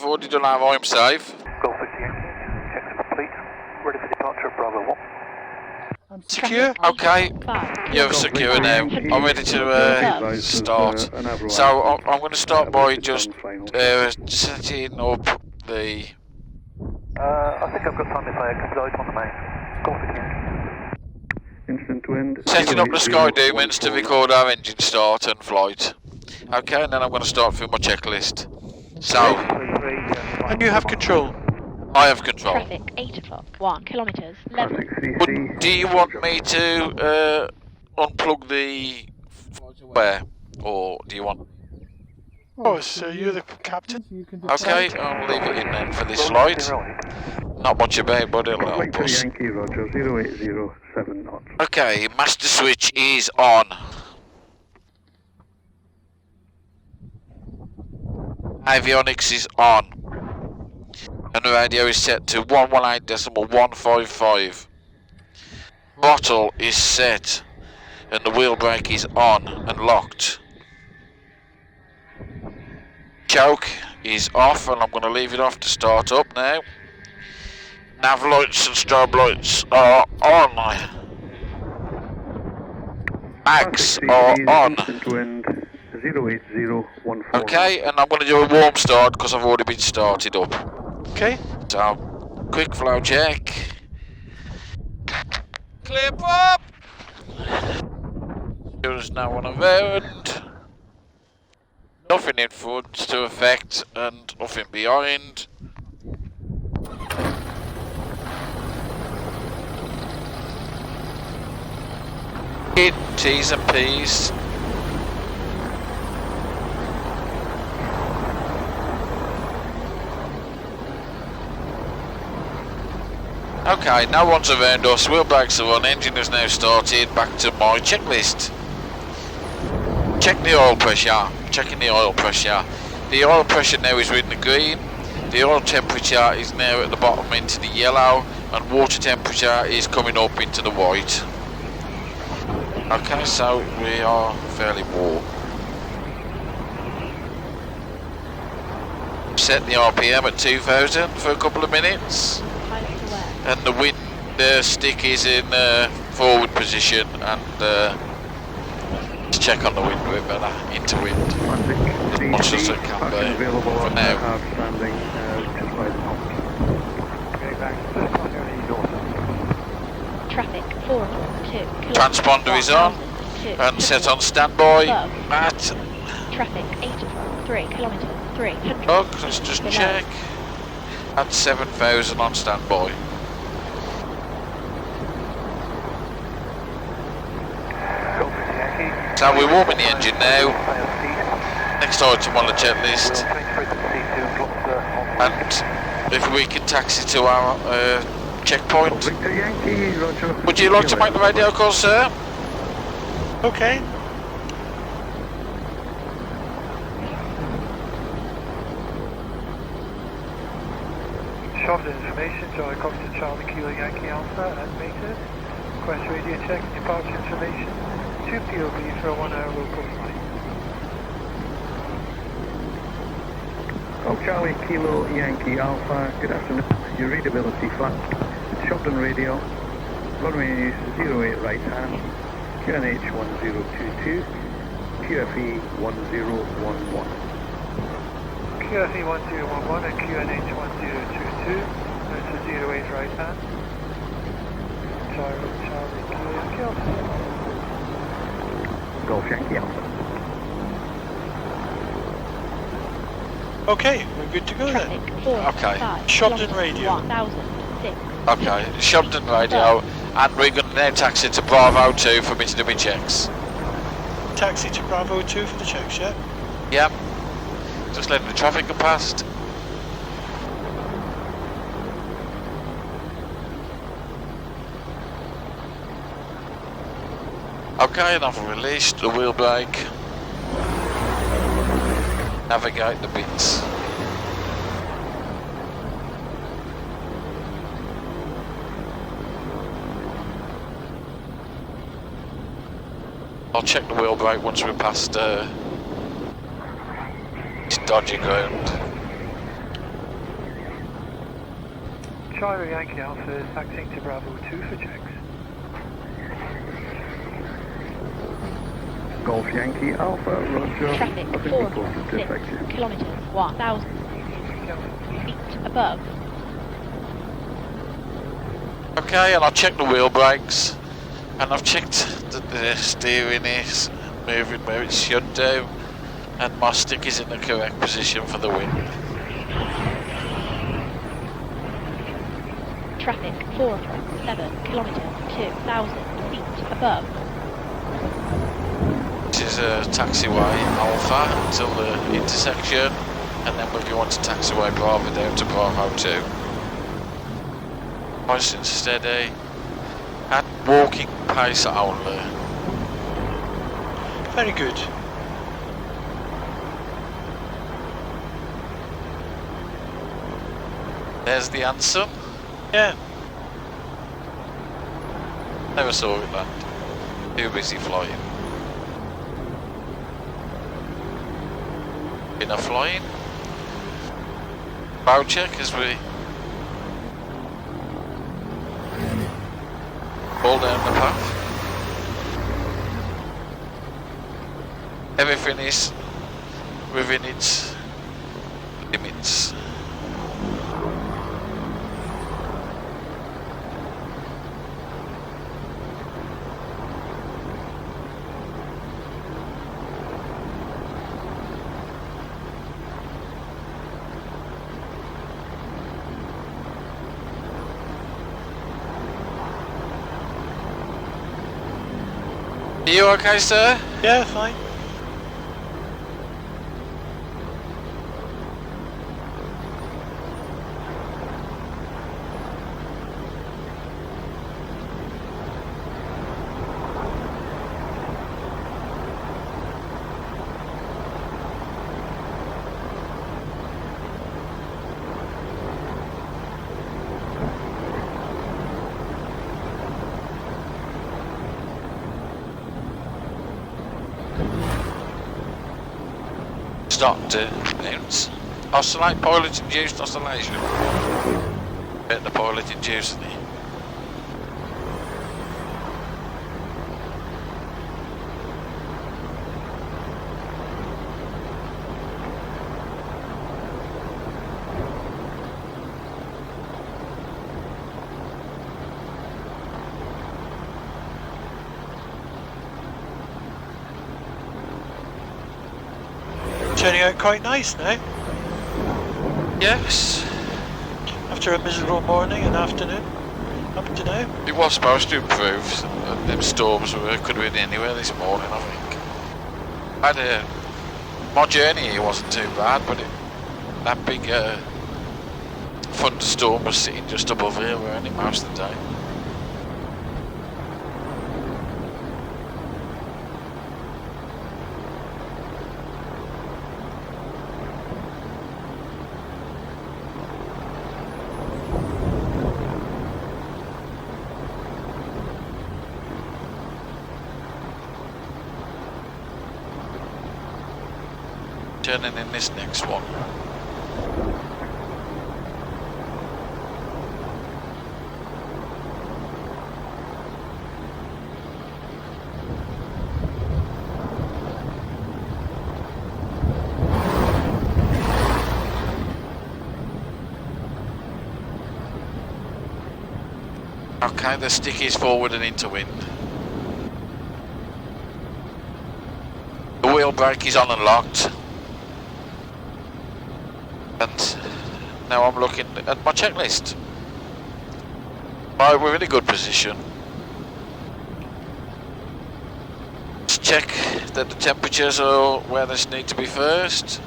already done our I'm safe. Golf 50 checks complete. Ready for departure, Bravo 1. Secure? Okay, you're secure now. I'm ready to start. So I'm going to start by just setting up the... I think I've got time if I capitalize on the main. Golf 50 Instant wind. Setting up the Sky Demons to record our engine start and flight. Okay, and then I'm going to start through my checklist. So, And you have control. I have control. Traffic, 8 o'clock, 1 kilometres, level. But do you want me to unplug the where, or do you want? Oh, so you're the captain? Okay, I'll leave it in then for this flight. Not much about, but it'll help us. Yankee Roger 0807 knots. Okay, master switch is on. Avionics is on. And the radio is set to 118.155. Throttle is set. And the wheel brake is on and locked. Choke is off, and I'm going to leave it off to start up now. Nav lights and strobe lights are on. Mags are on. Okay, and I'm going to do a warm start because I've already been started up. Okay. So, quick flow check. Clip up! There's no one around. Nothing in front to affect and nothing behind. Hit T's and P's. Okay, no one's around us, wheel brakes are on, engine is now started, back to my checklist. Check the oil pressure, checking the oil pressure. The oil pressure now is in the green, the oil temperature is now at the bottom into the yellow, and water temperature is coming up into the white. Okay, so we are fairly warm. Set the RPM at 2000 for a couple of minutes. And the wind stick is in forward position, and let's check on the wind a bit better, into wind, as much as it can be for now. Traffic, 4 o'clock, 2 Transponder is on, and set on standby at... Traffic, 8 o'clock, 3 kilometres, 300. Oh, let's just check. At 7,000 on standby. So we're warming the engine now. Next item on the checklist. And if we can taxi to our checkpoint. Would you like to make the radio call, sir? Okay. Short information, Charlie Cox to Charlie Kilo Yankee Alpha at meters. Request radio check, departure information. 2 POV for a 1 hour local flight. Oh, Charlie Kilo Yankee Alpha, good afternoon. Your readability flat. Shopton radio. Runway is 08 right hand. QNH 1022. QFE 1011. QFE 1011 and QNH 1022. That's a 08 right hand. Charlie Kilo Yankee Alpha. Golf Yankee Alpha. Okay, we're good to go then. Traffic, 4, Okay. 5 Shopton kilometres, radio. 1006. Okay, Shopton radio, and we're going to now taxi to Bravo 2 for me to do my checks. Taxi to Bravo 2 for the checks, yeah? Yep. Just letting the traffic go past. Okay, and I've released the wheel brake. Navigate the bits. I'll check the wheel brake once we're past this dodgy ground. Charlie Yankee Alpha is taxiing to Bravo 2 for checks. Golf Yankee Alpha, Roger. Traffic I think we're close to 4.6 section. kilometres, 1,000 feet above. Okay, and I've checked the wheel brakes, and I've checked that the steering is moving where it should do, and my stick is in the correct position for the wind. Traffic 4.7 kilometres, 2,000 feet above. This is a taxiway Alpha until the intersection, and then we'll go on to taxiway Bravo down to Bravo 2. Nice and steady, at walking pace only. Very good. There's the answer. Yeah. Never saw it land. Too busy flying. Enough flying. Bow check as we fall down the path. Everything is within its limits. Are you okay, sir? Yeah, fine. Start to bounce. Oscillate, pilot induced oscillation. Get the pilot induced. Turning out quite nice now. Yes, After a miserable morning and afternoon. Up to now. it was supposed to improve. Them storms could have been anywhere this morning, I think. My journey here wasn't too bad, but that big thunderstorm was sitting just above here, weren't it, most of the day. Turning in this next one. Okay, the stick is forward and into wind. The wheel brake is on and locked. And now I'm looking at my checklist. Right, we're in a good position. Let's check that the temperatures are where they need to be first.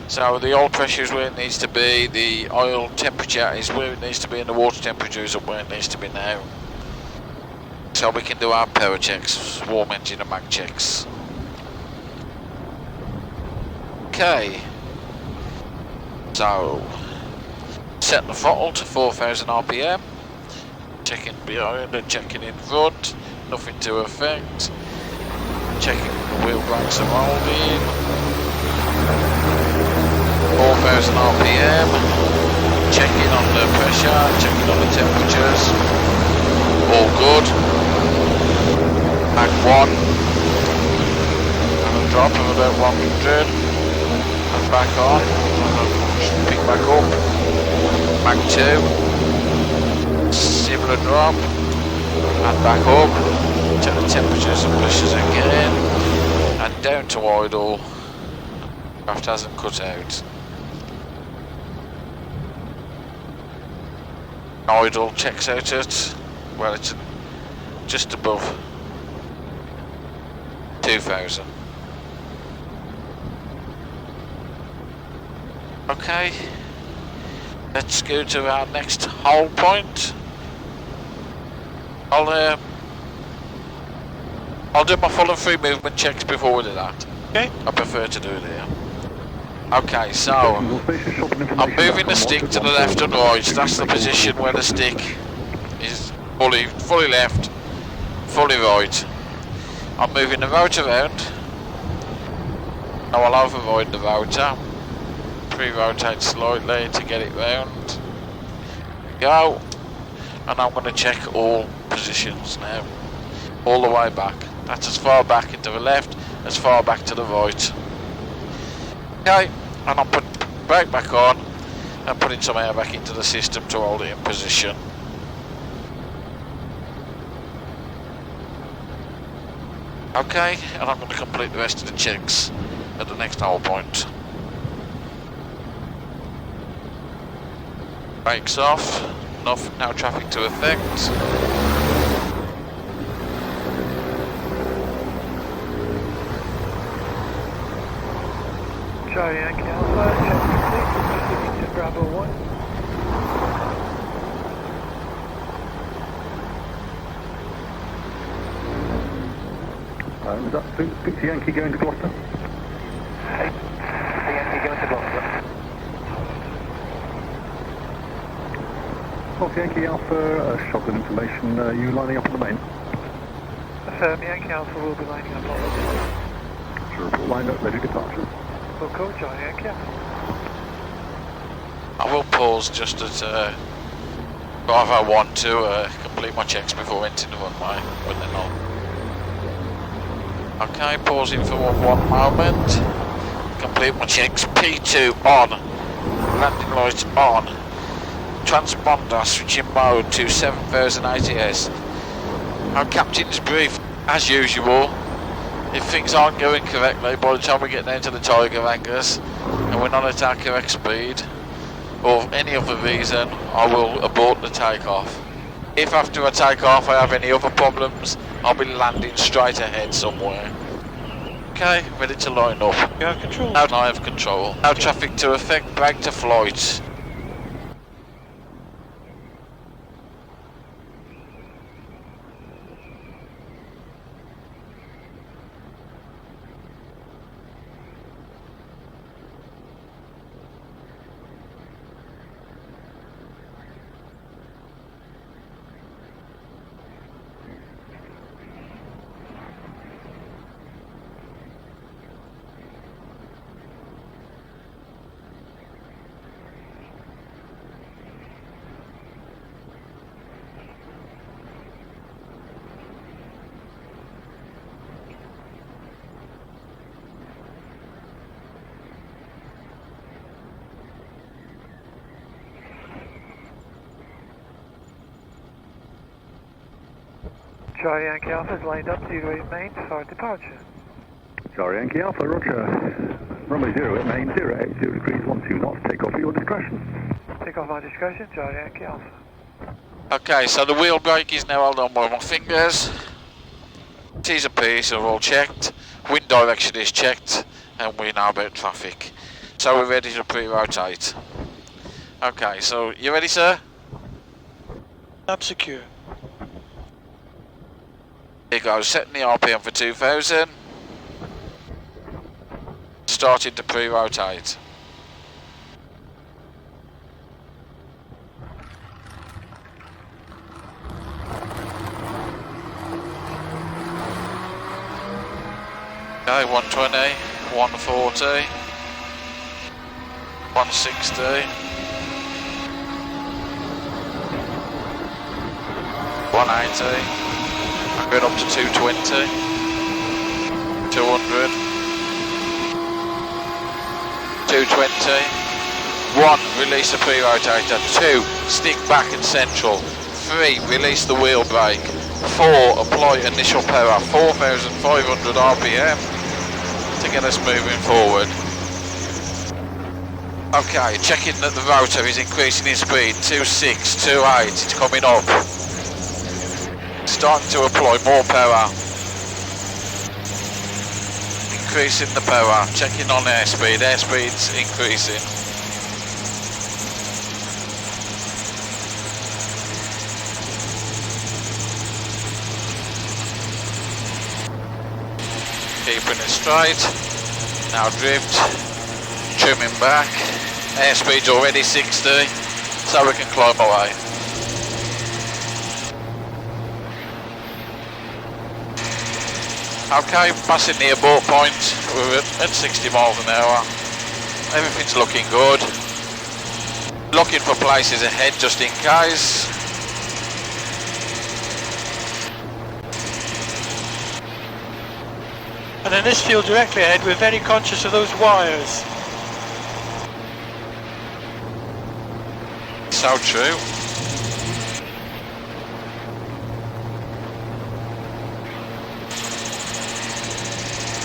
So the oil pressure is where it needs to be, the oil temperature is where it needs to be, and the water temperature is where it needs to be now. So we can do our power checks, warm engine and mag checks. Okay. So, set the throttle to 4,000 RPM, checking behind and checking in front, nothing to affect, checking the wheel brakes are holding, 4,000 RPM, checking on the pressure. pressure, checking on the temperatures. All good. Mach 1. And a drop of about 100. And back on. And pick back up. Mach 2. Similar drop. And back up. Check the temperatures and pressures again. And down to idle. Craft hasn't cut out. Idle checks out at, well, it's just above 2000. Okay, let's go to our next hold point. I'll do my full and free movement checks before we do that. Okay. I prefer to do it here. Okay, so I'm moving the stick to the left and right. That's the position where the stick is fully left, fully right. I'm moving the rotor around. Now I'll override the rotor. Pre-rotate slightly to get it round. Go. And I'm going to check all positions now. All the way back. That's as far back into the left, as far back to the right. Okay. And I'm putting brake back on and putting some air back into the system to hold it in position. Okay, and I'm going to complete the rest of the checks at the next hold point. Brakes off, no traffic to affect. Charlie Yankee Alpha, check the stick, proceeding to Bravo 1. Is that Victor Yankee going to Gloucester? Victor Yankee going to Gloucester. Golf Yankee Alpha, shotgun information, you lining up on the main? Affirm, Yankee Alpha will be lining up on the main. Sure, line up, ready departure. Local, Charlie Yankee Alpha. I will pause just at Bravo 1 to complete my checks before entering the runway when they're not. Okay, pausing for one moment. Complete my checks. P2 on. Landing lights on. Transponder switching mode to 7000 ATS. Our captain's brief, as usual. If things aren't going correctly by the time we get down to the Tiger hangars and we're not at our correct speed, or for any other reason, I will abort the takeoff. If after I take off I have any other problems, I'll be landing straight ahead somewhere. Okay, ready to line up. You have control. Now I have control. Now traffic to affect, brake to flight. Charlie Yankee Alpha is lined up 08 main for departure. Charlie Yankee Alpha, roger. Runway 08 main, 080 degrees, 12 knots, take off at your discretion. Take off my discretion, Charlie Yankee Alpha. Okay, so the wheel brake is now held on by my fingers. T's and P's are all checked. Wind direction is checked. And we know about traffic. So we're ready to pre-rotate. Okay, so you ready, sir? Up secure. Here goes, setting the RPM for 2000. Starting to pre-rotate. Okay, 120, 140, 160, 180. I'm going up to 220. 200. 220. 1. Release the pre-rotator. 2. Stick back and central. 3. Release the wheel brake. 4. Apply initial power. 4,500 RPM to get us moving forward. Okay, checking that the rotor is increasing in speed. 2.6, 2.8, it's coming up. Starting to apply more power. Increasing the power. Checking on airspeed. Airspeed's increasing. Keeping it straight. Now drift. Trimming back. Airspeed's already 60, so we can climb away. Okay, passing the abort point. We're at 60 miles an hour. Everything's looking good. Looking for places ahead just in case. And in this field directly ahead, we're very conscious of those wires. So true.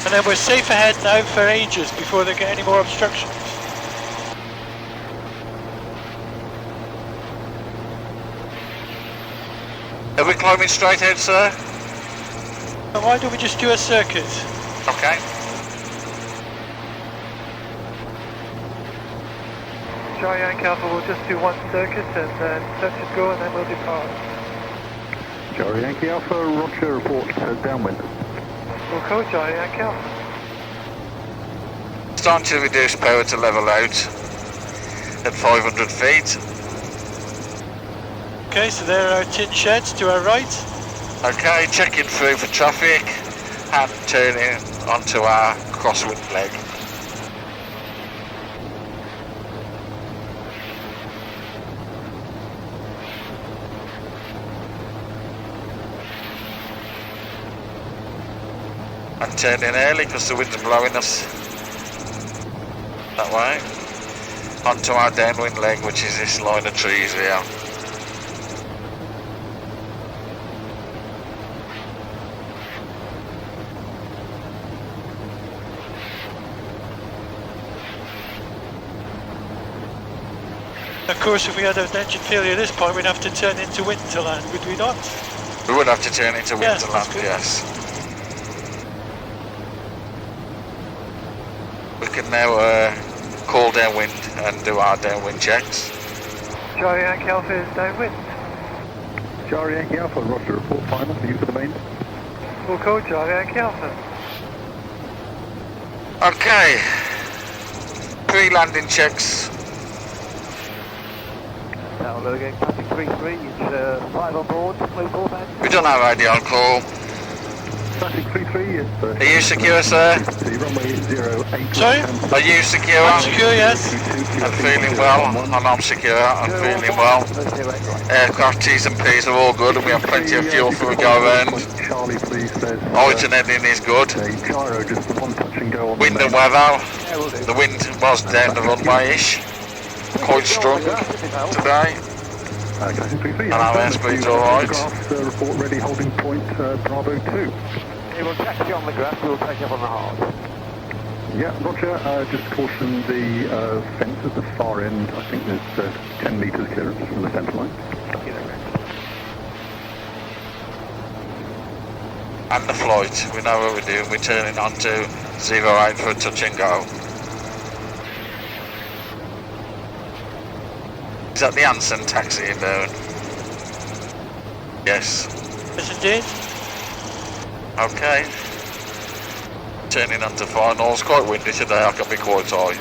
And then we're safe ahead now for ages before they get any more obstructions. Are we climbing straight ahead, sir? And why don't we just do a circuit? Okay. Charlie Yankee Alpha, we'll just do one circuit and then touch and go and then we'll depart. Charlie Yankee Alpha, Roger, report downwind. We'll call Charlie Yankee Alpha. Starting to reduce power to level out at 500 feet. Okay, so there are our tin sheds to our right. Okay, checking through for traffic and turning onto our crosswind leg. And turning early because the wind's blowing us that way onto our downwind leg, which is this line of trees here. Of course, if we had an engine failure at this point, we'd have to turn into wind to land, would we not? We would have to turn into wind Yeah, to that's land, good. yes. We can now call downwind and do our downwind checks. Charlie Yankee Alpha is downwind. Charlie Yankee Alpha, Roger, report final, use of the main. We'll call Charlie Yankee Alpha. Okay. Pre-landing checks. Now we're going passing 3-3, it's 5 on board, please all back. We've done our radio call. Traffic 33, it's... Are you secure, sir? The runway 08. Sorry? Are you secure? I'm secure, yes. I'm feeling well, and I'm secure. I'm feeling well. Aircraft T's and P's are all good, and we have plenty of fuel for a go around. Charlie, please, says... Origin heading is good. A gyro, just the one touch and go on Wind the and main. weather. The wind was down the runway-ish. Quite strong today. Classic 33, And our airspeed's alright. Report ready, holding point Bravo 2. We'll taxi on the grass, we'll take up on the hard. Yeah, Roger, just caution the fence at the far end. I think there's 10 metres clearance from the centre line. And the flight, we know what we're doing. We're turning on to 08 for a touch and go. Is that the Anson taxi you're doing? Yes. Yes, indeed. Okay. Turning onto final. It's quite windy today, I can be quite high.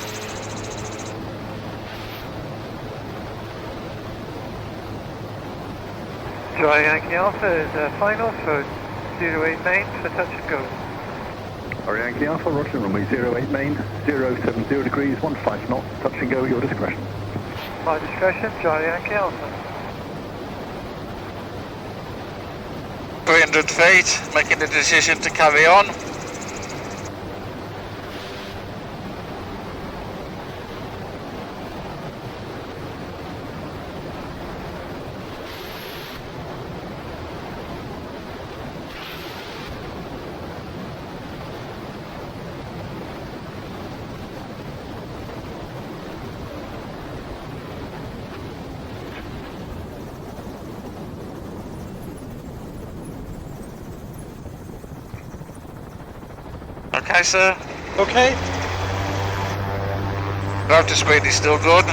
Charlie Yankee Alpha is final for 08 main for touch and go. Charlie Yankee Alpha, Roger, runway 08 main, 070 degrees, 15 knots, touch and go, your discretion. My discretion, Charlie Yankee Alpha. 300 feet, making the decision to carry on. Okay, sir. Okay. Rotor speed is still good.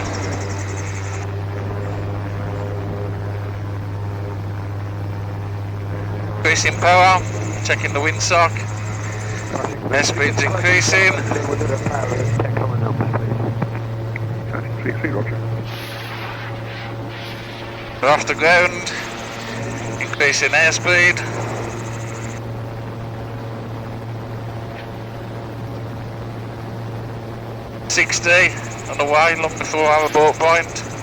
Increasing power, checking the windsock. Airspeed's increasing. Turning 33, roger. We're off the ground. Increasing airspeed. .60 on the way, long before our boat point.